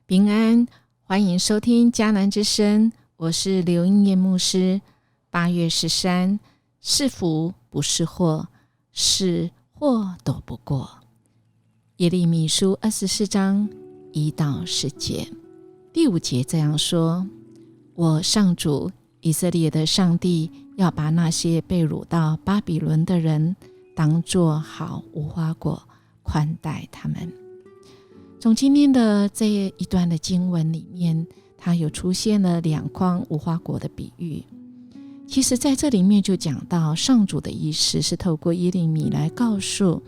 平安，欢迎收听迦南之声，我是刘英燕牧师。8月13，是福不是祸，是祸躲不过。耶利米书24章1到10节，第5节这样说：我上主以色列的上帝要把那些被掳到巴比伦的人当作好无花果宽待他们。从今天的这一段的经文里面，它有出现了2筐无花果的比喻。其实在这里面就讲到上主的意思是透过耶利米来告诉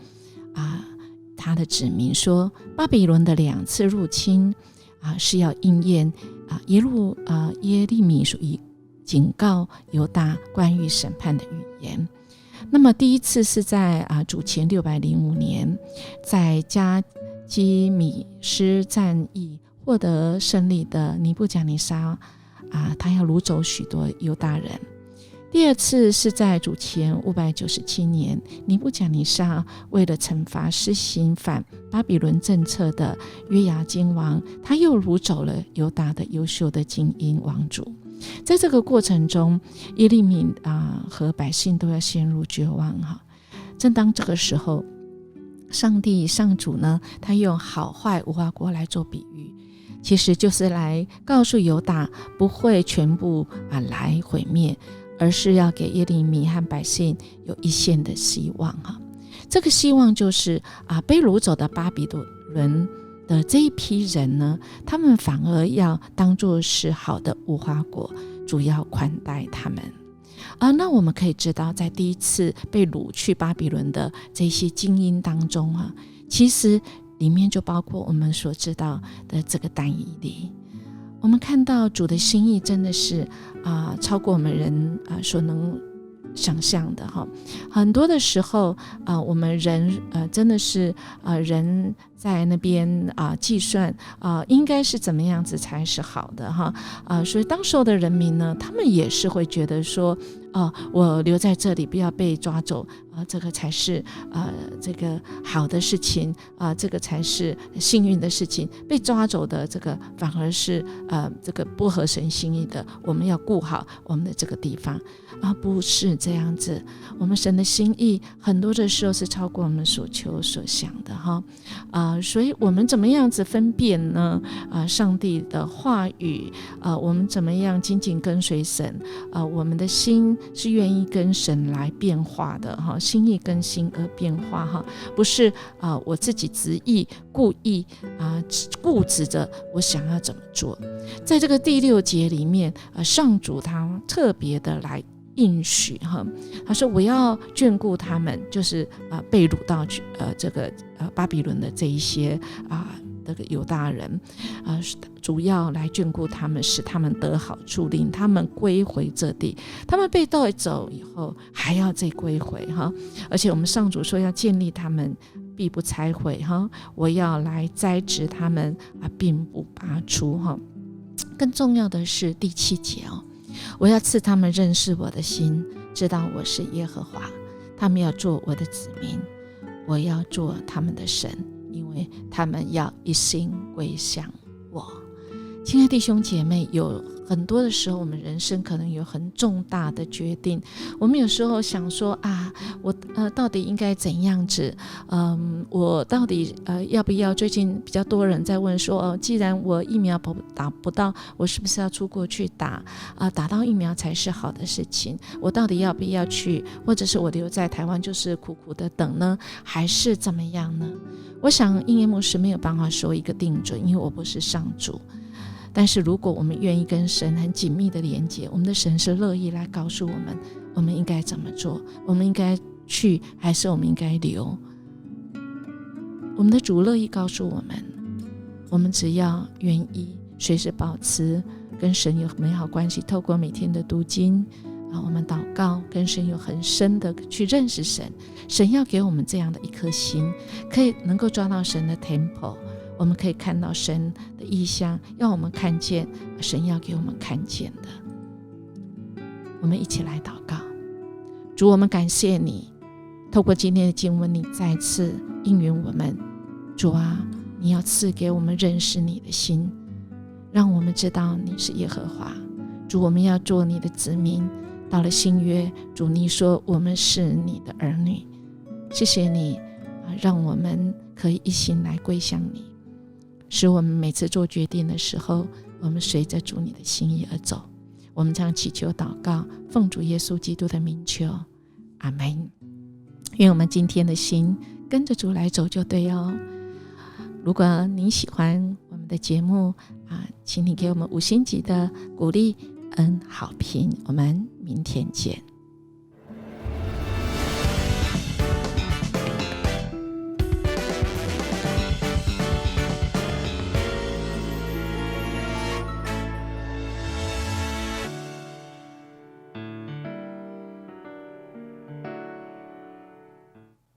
他的子民说，巴比伦的2次入侵是要应验耶利米所警告犹大关于审判的预言。那么第一次是在主前605年，在加基米斯战役获得胜利的尼布甲尼撒他要掳走许多犹大人。第二次是在主前597年，尼布甲尼撒为了惩罚施行反巴比伦政策的约雅斤王，他又掳走了犹大的优秀的精英王族。在这个过程中，耶利米和百姓都要陷入绝望。正当这个时候，上主呢，他用好坏无花果来做比喻，其实就是来告诉犹大不会全部来毁灭，而是要给耶利米和百姓有一线的希望。这个希望就是被掳走的巴比伦的这一批人呢，他们反而要当作是好的无花果，主要宽待他们。那我们可以知道，在第一次被掳去巴比伦的这些精英当中其实里面就包括我们所知道的这个但以理。我们看到主的心意真的是超过我们人所能想象的。很多的时候我们人真的是人在那边计算应该是怎么样子才是好的所以当时候的人民呢，他们也是会觉得说我留在这里不要被抓走这个才是这个好的事情这个才是幸运的事情，被抓走的这个反而是这个不合神心意的，我们要顾好我们的这个地方不是这样子。我们神的心意很多的时候是超过我们所求所想的所以我们怎么样子分辨呢上帝的话语我们怎么样紧紧跟随神我们的心是愿意跟神来变化的心意跟心而变化不是我自己执意故意固执着我想要怎么做。在这个第6节里面上主他特别的来应许他说我要眷顾他们，就是被掳到这个巴比伦的这一些这个犹大人主要来眷顾他们，使他们得好处，领他们归回这地。他们被带走以后还要再归回而且我们上主说要建立他们，必不拆毁我要来栽植他们并不拔除更重要的是第7节我要赐他们认识我的心，知道我是耶和华，他们要做我的子民，我要做他们的神，因为他们要一心归向我。亲爱的弟兄姐妹，有很多的时候我们人生可能有很重大的决定，我们有时候想说我到底应该怎样子我到底要不要，最近比较多人在问说既然我疫苗打不到，我是不是要出国去打打到疫苗才是好的事情，我到底要不要去，或者是我留在台湾就是苦苦的等呢，还是怎么样呢？我想英言牧师没有办法说一个定准，因为我不是上主，但是如果我们愿意跟神很紧密的连接，我们的神是乐意来告诉我们应该怎么做，我们应该去还是我们应该留。我们的主乐意告诉我们只要愿意随时保持跟神有美好关系，透过每天的读经我们祷告，跟神有很深的去认识神，神要给我们这样的一颗心，可以能够抓到神的 tempo， 我们可以看到神的意象，要我们看见神要给我们看见的。我们一起来祷告。主，我们感谢你，透过今天的经文，你再次应允我们。主啊，你要赐给我们认识你的心，让我们知道你是耶和华。主，我们要做你的子民，到了新约，主你说我们是你的儿女。谢谢你让我们可以一心来归向你，使我们每次做决定的时候，我们随着主你的心意而走。我们将祈求祷告，奉主耶稣基督的名求，阿们。愿我们今天的心跟着主来走就对哦。如果您喜欢我们的节目请你给我们5星级的鼓励好评。我们明天见。